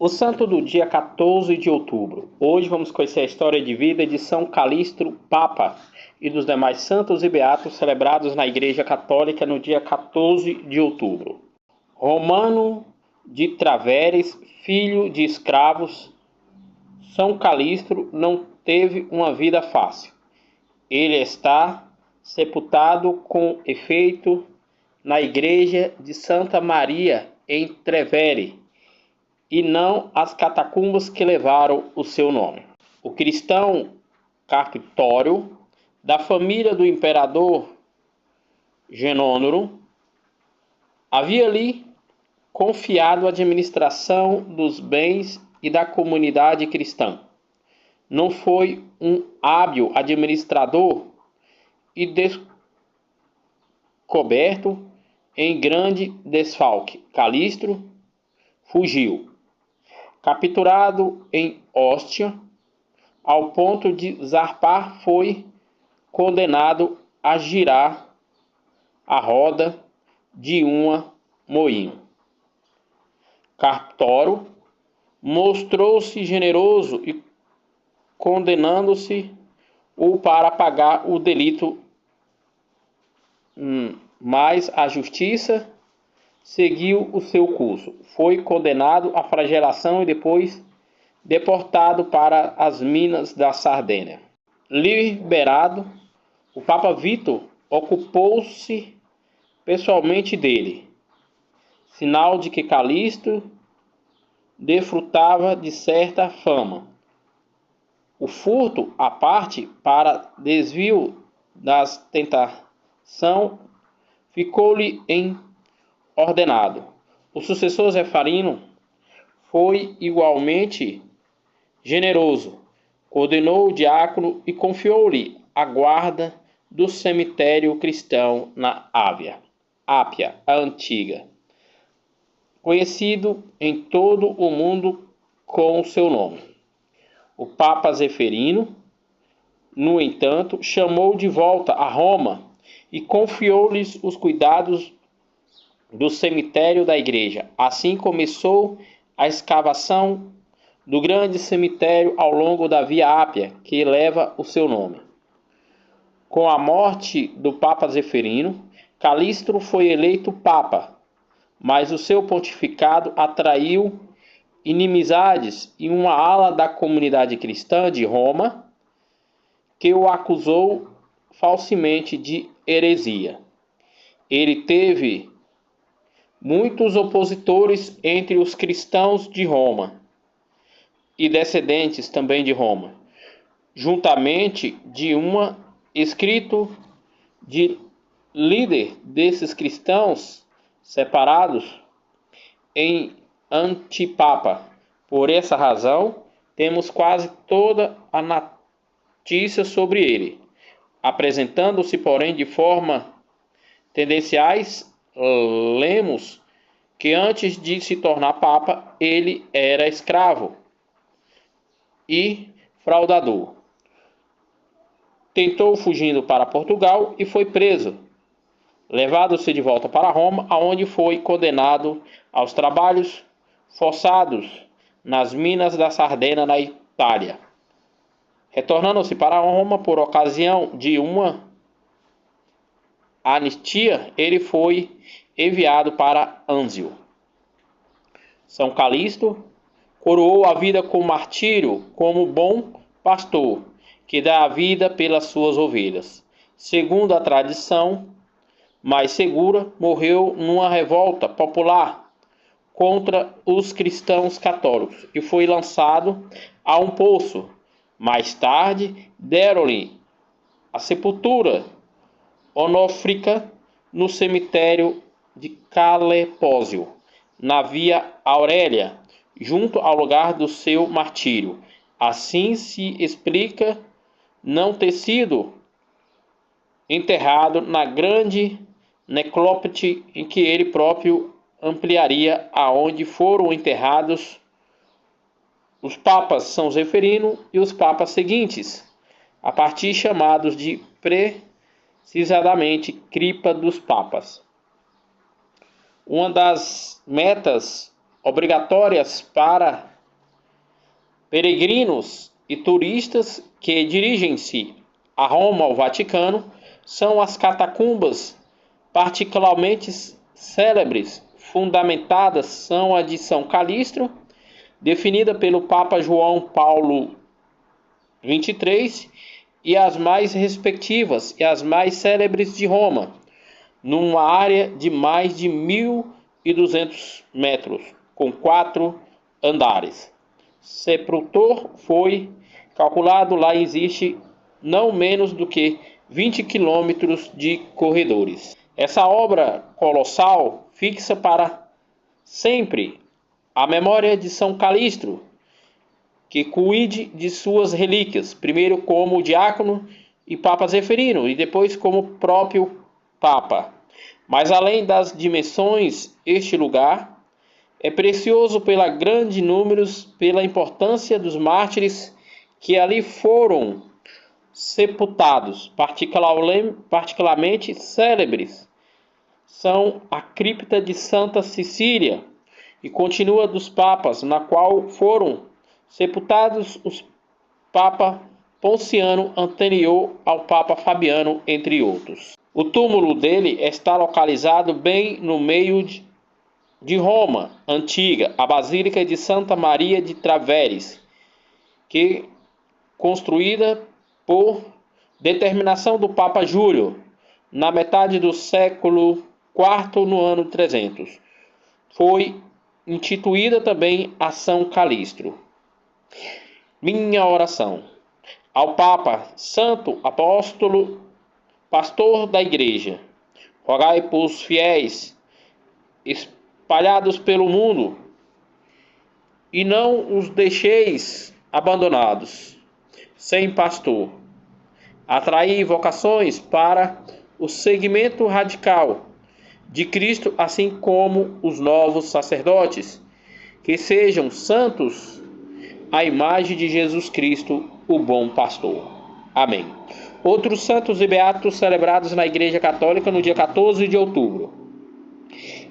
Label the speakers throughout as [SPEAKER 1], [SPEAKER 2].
[SPEAKER 1] O santo do dia 14 de outubro. Hoje vamos conhecer a história de vida de São Calixto, Papa, e dos demais santos e beatos celebrados na Igreja Católica no dia 14 de outubro. Romano de Traveres, filho de escravos, São Calixto não teve uma vida fácil. Ele está sepultado com efeito na Igreja de Santa Maria em Trevere, e não as catacumbas que levaram o seu nome. O cristão Carpitório, da família do imperador Genônoro, havia lhe confiado a administração dos bens e da comunidade cristã. Não foi um hábil administrador e descoberto em grande desfalque. Calixto fugiu, capturado em Ostia, ao ponto de zarpar, foi condenado a girar a roda de uma moinho. Cartório mostrou-se generoso e condenando-se-o para pagar o delito, mas a justiça seguiu o seu curso. Foi condenado à flagelação e depois deportado para as minas da Sardenha. Liberado, o Papa Vítor ocupou-se pessoalmente dele, sinal de que Calixto desfrutava de certa fama. O furto à parte, para desvio das tentação, ficou-lhe ordenado. O sucessor Zefarino foi igualmente generoso, ordenou o diácono e confiou-lhe a guarda do cemitério cristão na Ápia, a antiga, conhecido em todo o mundo com o seu nome. O Papa Zeferino, no entanto, chamou de volta a Roma e confiou-lhes os cuidados do cemitério da igreja. Assim começou a escavação do grande cemitério ao longo da Via Ápia, que leva o seu nome. Com a morte do Papa Zeferino, Calixto foi eleito Papa, mas o seu pontificado atraiu inimizades e uma ala da comunidade cristã de Roma, que o acusou falsamente de heresia. Ele teve muitos opositores entre os cristãos de Roma e descendentes também de Roma, juntamente de escrito de líder desses cristãos separados em Antipapa. Por essa razão, temos quase toda a notícia sobre ele, apresentando-se, porém, de forma tendenciais. Lemos que antes de se tornar Papa, ele era escravo e fraudador. Tentou fugindo para Portugal e foi preso. Levado-se de volta para Roma, aonde foi condenado aos trabalhos forçados nas minas da Sardenha, na Itália. Retornando-se para Roma por ocasião de uma anistia, ele foi enviado para Anzio. São Calixto coroou a vida com martírio como bom pastor, que dá a vida pelas suas ovelhas. Segundo a tradição mais segura, morreu numa revolta popular contra os cristãos católicos e foi lançado a um poço. Mais tarde, deram-lhe a sepultura onofrica no cemitério de Calepósio, na Via Aurélia, junto ao lugar do seu martírio. Assim se explica não ter sido enterrado na grande necrópole em que ele próprio ampliaria, aonde foram enterrados os papas São Zeferino e os papas seguintes, a partir chamados de precisamente cripta dos papas. Uma das metas obrigatórias para Peregrinos e turistas que dirigem-se a Roma ou Vaticano são as catacumbas particularmente célebres. Fundamentadas são a de São Calistro, definida pelo Papa João Paulo XXIII, e as mais respectivas e as mais célebres de Roma, numa área de mais de 1.200 metros, com 4 andares. Sepultor foi calculado, lá existe não menos do que 20 quilômetros de corredores. Essa obra colossal fixa para sempre a memória de São Calistro, que cuide de suas relíquias, primeiro como diácono e Papa Zeferino, e depois como próprio Papa. Mas além das dimensões, este lugar é precioso pela grande números, pela importância dos mártires que ali foram sepultados. Particularmente célebres são a cripta de Santa Cecília e continua dos papas, na qual foram sepultados os Papa Ponciano, anterior ao Papa Fabiano, entre outros. O túmulo dele está localizado bem no meio de Roma antiga, a Basílica de Santa Maria de Trastevere, que construída por determinação do Papa Júlio, na metade do século IV, no ano 300. Foi instituída também a São Calistro. Minha oração ao Papa, Santo Apóstolo, Pastor da Igreja, rogai por os fiéis espalhados pelo mundo e não os deixeis abandonados, sem pastor. Atraí vocações para o seguimento radical de Cristo, assim como os novos sacerdotes, que sejam santos à imagem de Jesus Cristo, o bom pastor. Amém. Outros santos e beatos celebrados na Igreja Católica no dia 14 de outubro.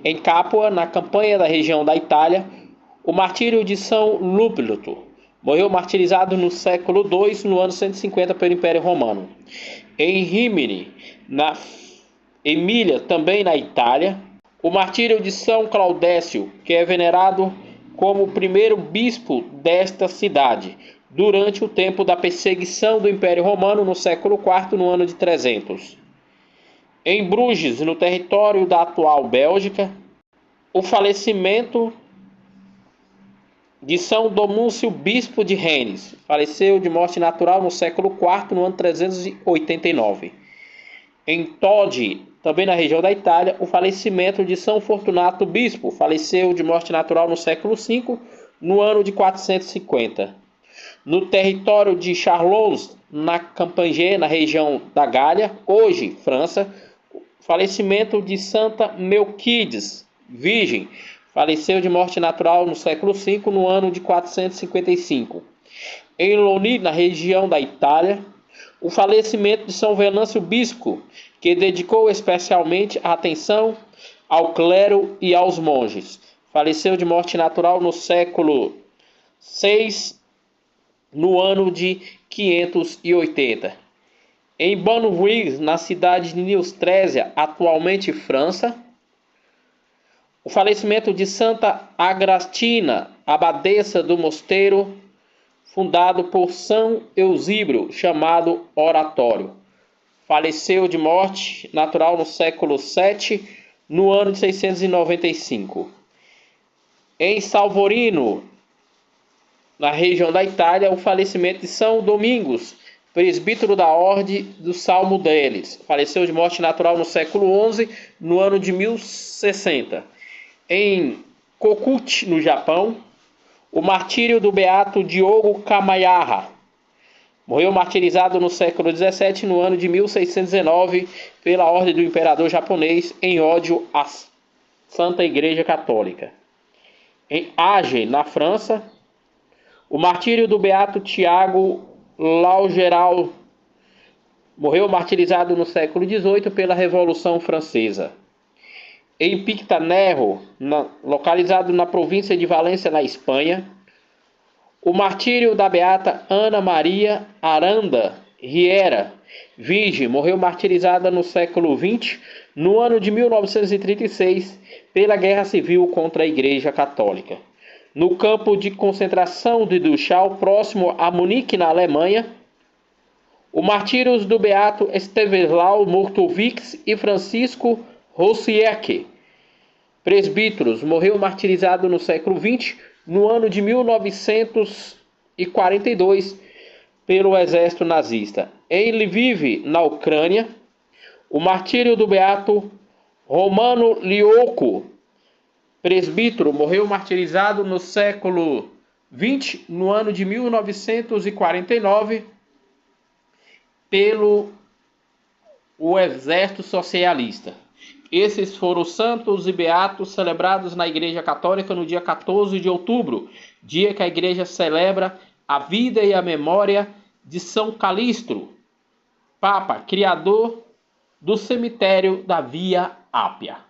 [SPEAKER 1] Em Capua, na campanha da região da Itália, o martírio de São Lúpulto. Morreu martirizado no século II, no ano 150, pelo Império Romano. Em Rimini, na Emília, também na Itália, o martírio de São Claudécio, que é venerado como o primeiro bispo desta cidade, durante o tempo da perseguição do Império Romano, no século IV, no ano de 300. Em Bruges, no território da atual Bélgica, o falecimento de São Domúncio, bispo de Rennes, faleceu de morte natural no século IV, no ano 389. Em Todi, também na região da Itália, o falecimento de São Fortunato, bispo, faleceu de morte natural no século V, no ano de 450. No território de Charloz, na Campagné, na região da Gália, hoje França, o falecimento de Santa Melquides, virgem, faleceu de morte natural no século V, no ano de 455. Em Loni, na região da Itália, o falecimento de São Venâncio Bispo, que dedicou especialmente a atenção ao clero e aos monges. Faleceu de morte natural no século VI, no ano de 580. Em Bonneville, na cidade de Neustrésia, atualmente França, o falecimento de Santa Agrastina, abadesa do mosteiro fundado por São Eusíbio, chamado Oratório. Faleceu de morte natural no século VII, no ano de 695. Em Salvorino, na região da Itália, o falecimento de São Domingos, presbítero da Ordem do Salmo deles. Faleceu de morte natural no século XI, no ano de 1060. Em Kokute, no Japão, o martírio do beato Diogo Kamayara. Morreu martirizado no século XVII, no ano de 1619, pela ordem do imperador japonês, em ódio à Santa Igreja Católica. Em Agen, na França, o martírio do beato Tiago Laugeral. Morreu martirizado no século XVIII pela Revolução Francesa. Em Pictanerro, localizado na província de Valência, na Espanha, O martírio da beata Ana Maria Aranda Riera, virgem, morreu martirizada no século XX, no ano de 1936, pela Guerra Civil contra a Igreja Católica. No campo de concentração de Dachau, próximo a Munique, na Alemanha, o martírio do beato Stanislaw Murtovics e Francisco Rosiecki, presbíteros, morreu martirizado no século XX, no ano de 1942, pelo exército nazista. Em Lviv, na Ucrânia, o martírio do beato Romano Lioco, presbítero, morreu martirizado no século XX, no ano de 1949, pelo exército socialista. Esses foram os santos e beatos celebrados na Igreja Católica no dia 14 de outubro, dia que a Igreja celebra a vida e a memória de São Calixto, Papa, criador do cemitério da Via Ápia.